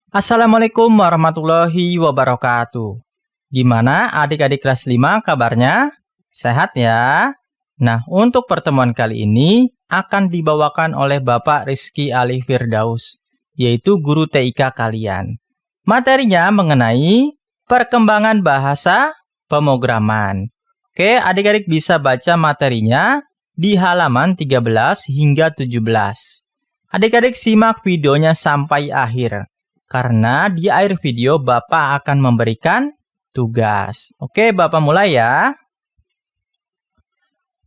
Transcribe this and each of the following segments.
Assalamualaikum warahmatullahi wabarakatuh. Gimana adik-adik kelas 5 kabarnya? Sehat ya? Nah, untuk pertemuan kali ini akan dibawakan oleh Bapak Rizky Ali Firdaus, yaitu guru TIK kalian. Materinya mengenai perkembangan bahasa pemrograman. Oke, adik-adik bisa baca materinya di halaman 13 hingga 17. Adik-adik simak videonya sampai akhir. Karena di akhir video Bapak akan memberikan tugas. Oke, Bapak mulai ya.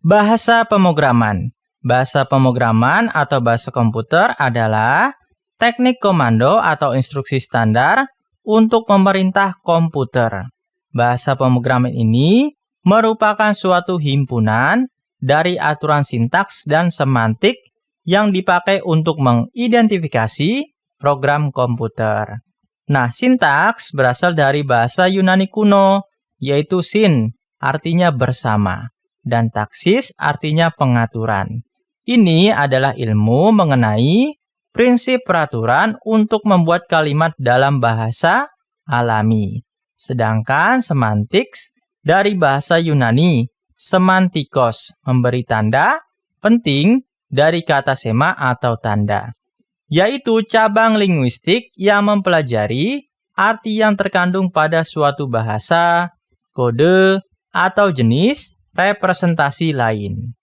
Bahasa pemrograman. Bahasa pemrograman atau bahasa komputer adalah teknik komando atau instruksi standar untuk memerintah komputer. Bahasa pemrograman ini merupakan suatu himpunan dari aturan sintaks dan semantik yang dipakai untuk mengidentifikasi program komputer. Nah, sintaks berasal dari bahasa Yunani kuno, yaitu sin, artinya bersama, dan taksis artinya pengaturan. Ini adalah ilmu mengenai prinsip peraturan untuk membuat kalimat dalam bahasa alami. Sedangkan semantiks dari bahasa Yunani, semantikos, memberi tanda penting dari kata sema atau tanda, yaitu cabang linguistik yang mempelajari arti yang terkandung pada suatu bahasa, kode, atau jenis representasi lain.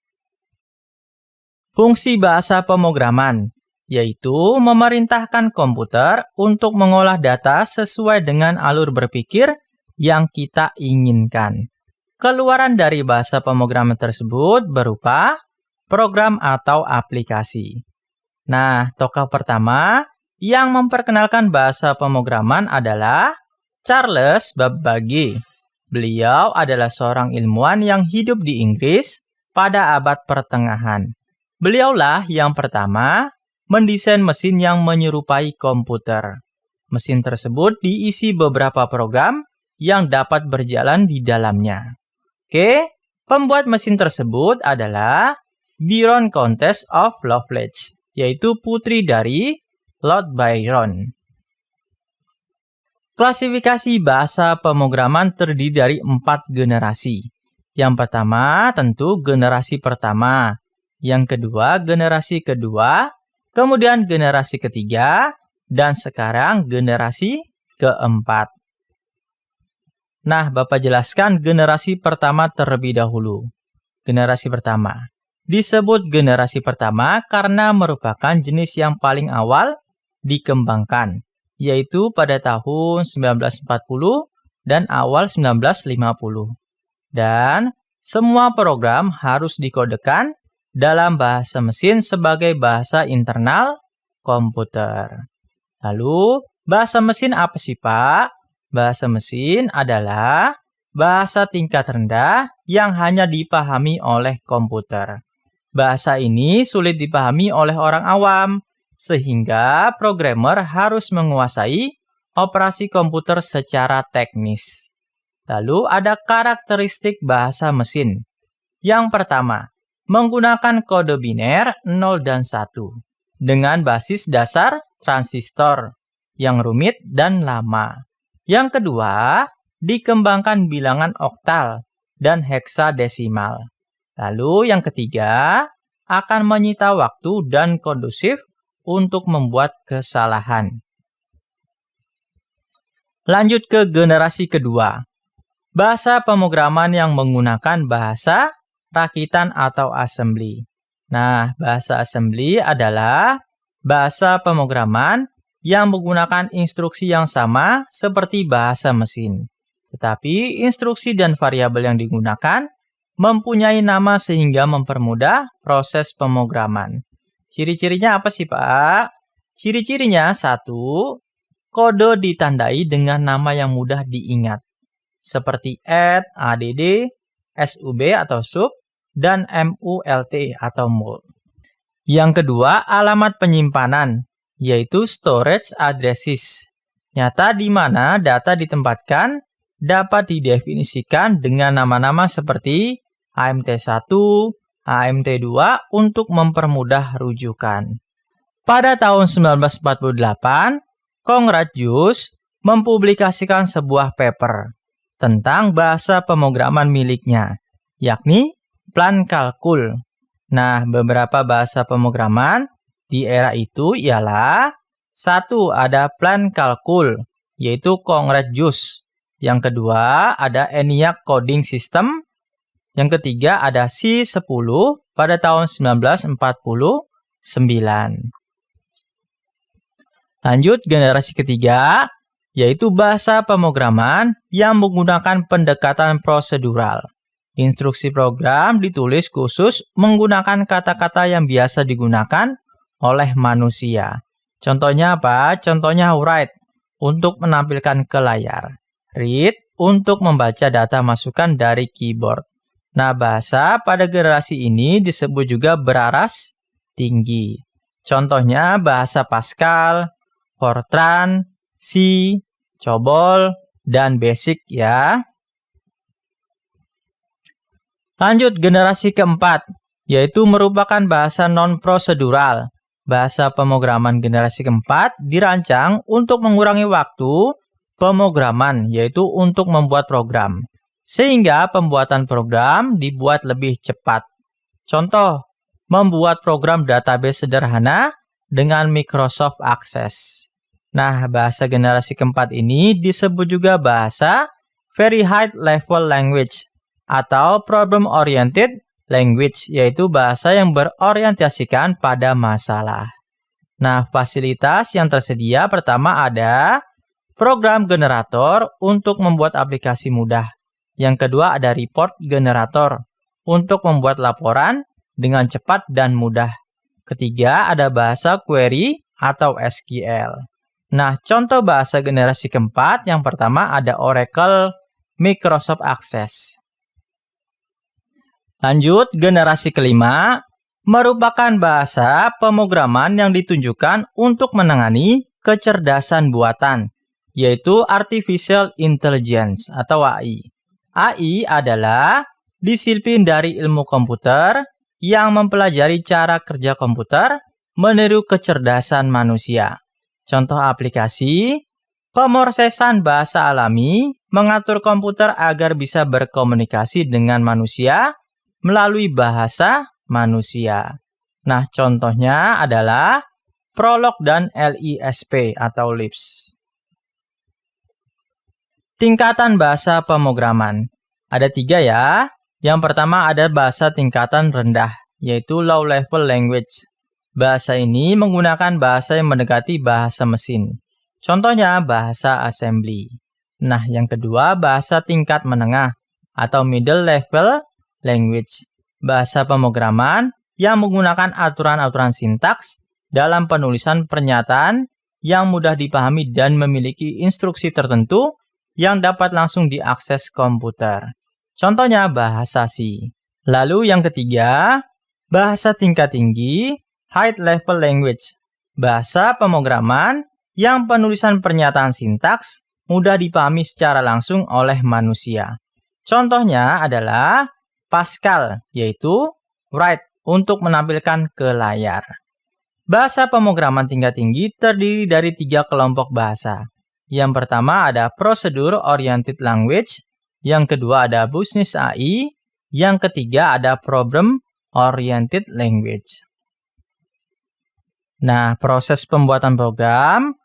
Fungsi bahasa pemrograman, yaitu memerintahkan komputer untuk mengolah data sesuai dengan alur berpikir yang kita inginkan. Keluaran dari bahasa pemrograman tersebut berupa program atau aplikasi. Nah, tokoh pertama yang memperkenalkan bahasa pemrograman adalah Charles Babbage. Beliau adalah seorang ilmuwan yang hidup di Inggris pada abad pertengahan. Beliaulah yang pertama mendesain mesin yang menyerupai komputer. Mesin tersebut diisi beberapa program yang dapat berjalan di dalamnya. Oke, pembuat mesin tersebut adalah Byron Countess of Lovelatch, yaitu putri dari Lord Byron. Klasifikasi bahasa pemrograman terdiri dari 4 generasi. Yang pertama tentu generasi pertama, yang kedua generasi kedua, kemudian generasi ketiga, dan sekarang generasi keempat. Nah, Bapak jelaskan generasi pertama terlebih dahulu. Generasi pertama disebut generasi pertama karena merupakan jenis yang paling awal dikembangkan, yaitu pada tahun 1940 dan awal 1950. Dan semua program harus dikodekan dalam bahasa mesin sebagai bahasa internal komputer. Lalu, bahasa mesin apa sih, Pak? Bahasa mesin adalah bahasa tingkat rendah yang hanya dipahami oleh komputer. Bahasa ini sulit dipahami oleh orang awam, sehingga programmer harus menguasai operasi komputer secara teknis. Lalu ada karakteristik bahasa mesin. Yang pertama, menggunakan kode biner 0 dan 1 dengan basis dasar transistor yang rumit dan lama. Yang kedua, dikembangkan bilangan oktal dan heksadesimal. Lalu yang ketiga, akan menyita waktu dan kondusif untuk membuat kesalahan. Lanjut ke generasi kedua. Bahasa pemrograman yang menggunakan bahasa rakitan atau assembly. Nah, bahasa assembly adalah bahasa pemrograman yang menggunakan instruksi yang sama seperti bahasa mesin. Tetapi instruksi dan variabel yang digunakan mempunyai nama sehingga mempermudah proses pemrograman. Ciri-cirinya apa sih, Pak? Ciri-cirinya 1, kode ditandai dengan nama yang mudah diingat, seperti add, add, sub atau sub, dan mult atau mul. Yang kedua, alamat penyimpanan, yaitu storage addresses. Nyata di mana data ditempatkan dapat didefinisikan dengan nama-nama seperti AMT1, AMT2 untuk mempermudah rujukan. Pada tahun 1948, Congratius mempublikasikan sebuah paper tentang bahasa pemrograman miliknya, yakni Plan Kalkul. Nah, beberapa bahasa pemrograman di era itu ialah: 1. Ada Plan Kalkul, yaitu Congratius. Yang kedua, ada ENIAC Coding System. Yang ketiga, ada C10 pada tahun 1949. Lanjut, generasi ketiga, yaitu bahasa pemrograman yang menggunakan pendekatan prosedural. Instruksi program ditulis khusus menggunakan kata-kata yang biasa digunakan oleh manusia. Contohnya apa? Contohnya write untuk menampilkan ke layar. Read untuk membaca data masukan dari keyboard. Nah, bahasa pada generasi ini disebut juga beraras tinggi. Contohnya bahasa Pascal, Fortran, C, COBOL, dan BASIC ya. Lanjut, generasi keempat, yaitu merupakan bahasa non-prosedural. Bahasa pemrograman generasi keempat dirancang untuk mengurangi waktu pemrograman, yaitu untuk membuat program, sehingga pembuatan program dibuat lebih cepat. Contoh, membuat program database sederhana dengan Microsoft Access. Nah, bahasa generasi keempat ini disebut juga bahasa Very High Level Language atau Problem-Oriented Language, yaitu bahasa yang berorientasikan pada masalah. Nah, fasilitas yang tersedia pertama ada program generator untuk membuat aplikasi mudah. Yang kedua ada report generator untuk membuat laporan dengan cepat dan mudah. Ketiga ada bahasa query atau SQL. Nah, contoh bahasa generasi keempat yang pertama ada Oracle, Microsoft Access. Lanjut, generasi kelima merupakan bahasa pemrograman yang ditunjukkan untuk menangani kecerdasan buatan, yaitu Artificial Intelligence atau AI. AI adalah disiplin dari ilmu komputer yang mempelajari cara kerja komputer meniru kecerdasan manusia. Contoh aplikasi, pemrosesan bahasa alami mengatur komputer agar bisa berkomunikasi dengan manusia melalui bahasa manusia. Nah, contohnya adalah Prolog dan LISP atau LISP. Tingkatan bahasa pemrograman. Ada 3 ya. Yang pertama ada bahasa tingkatan rendah, yaitu Low Level Language. Bahasa ini menggunakan bahasa yang mendekati bahasa mesin. Contohnya bahasa assembly. Nah, yang kedua bahasa tingkat menengah atau Middle Level Language. Bahasa pemrograman yang menggunakan aturan-aturan sintaks dalam penulisan pernyataan yang mudah dipahami dan memiliki instruksi tertentu yang dapat langsung diakses komputer. Contohnya bahasa C. Lalu yang ketiga, bahasa tingkat tinggi, High Level Language. Bahasa pemrograman yang penulisan pernyataan sintaks mudah dipahami secara langsung oleh manusia. Contohnya adalah Pascal, yaitu write untuk menampilkan ke layar. Bahasa pemrograman tingkat tinggi terdiri dari 3 kelompok bahasa. Yang pertama ada Procedure Oriented Language, yang kedua ada Business AI, yang ketiga ada Problem Oriented Language. Nah, proses pembuatan program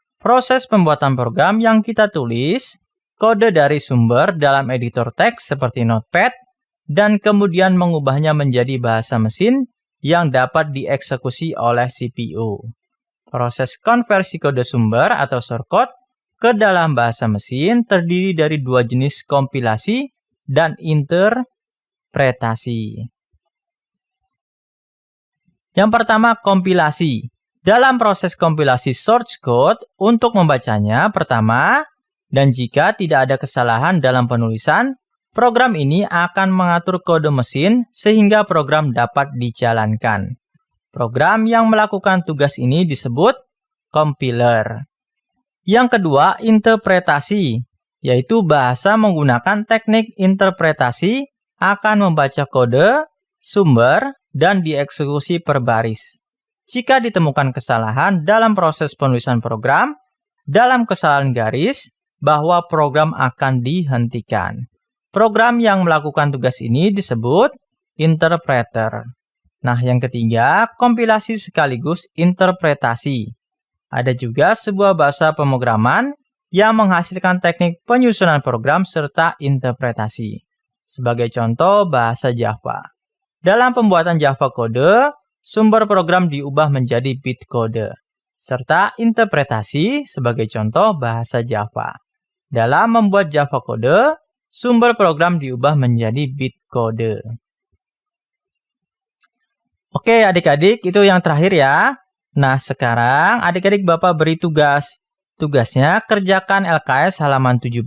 yang kita tulis kode dari sumber dalam editor teks seperti Notepad dan kemudian mengubahnya menjadi bahasa mesin yang dapat dieksekusi oleh CPU. Proses konversi kode sumber atau shortcode ke dalam bahasa mesin terdiri dari 2 jenis kompilasi dan interpretasi. Yang pertama, kompilasi. Dalam proses kompilasi source code, untuk membacanya, pertama, dan jika tidak ada kesalahan dalam penulisan, program ini akan mengatur kode mesin sehingga program dapat dijalankan. Program yang melakukan tugas ini disebut compiler. Yang kedua, interpretasi, yaitu bahasa menggunakan teknik interpretasi akan membaca kode, sumber, dan dieksekusi per baris. Jika ditemukan kesalahan dalam proses penulisan program, dalam kesalahan garis bahwa program akan dihentikan. Program yang melakukan tugas ini disebut interpreter. Nah, yang ketiga, kompilasi sekaligus interpretasi. Ada juga sebuah bahasa pemrograman yang menghasilkan teknik penyusunan program serta interpretasi. Sebagai contoh, bahasa Java. Dalam pembuatan Java kode, sumber program diubah menjadi bit kode. Serta interpretasi sebagai contoh bahasa Java. Dalam membuat Java kode, sumber program diubah menjadi bit kode. Oke adik-adik, itu yang terakhir ya. Nah, sekarang adik-adik Bapak beri tugas. Tugasnya kerjakan LKS halaman 17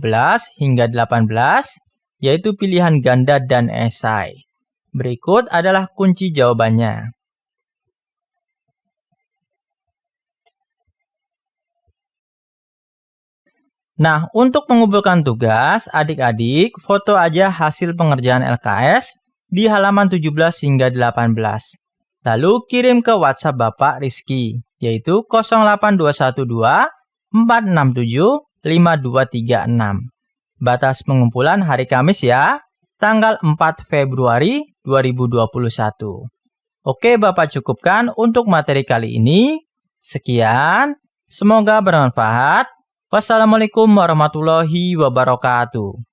hingga 18, yaitu pilihan ganda dan esai. Berikut adalah kunci jawabannya. Nah, untuk mengumpulkan tugas, adik-adik foto aja hasil pengerjaan LKS di halaman 17 hingga 18. Lalu kirim ke WhatsApp Bapak Rizky, yaitu 08212 467 5236. Batas pengumpulan hari Kamis ya, tanggal 4 Februari 2021. Oke Bapak cukupkan untuk materi kali ini. Sekian, semoga bermanfaat. Wassalamualaikum warahmatullahi wabarakatuh.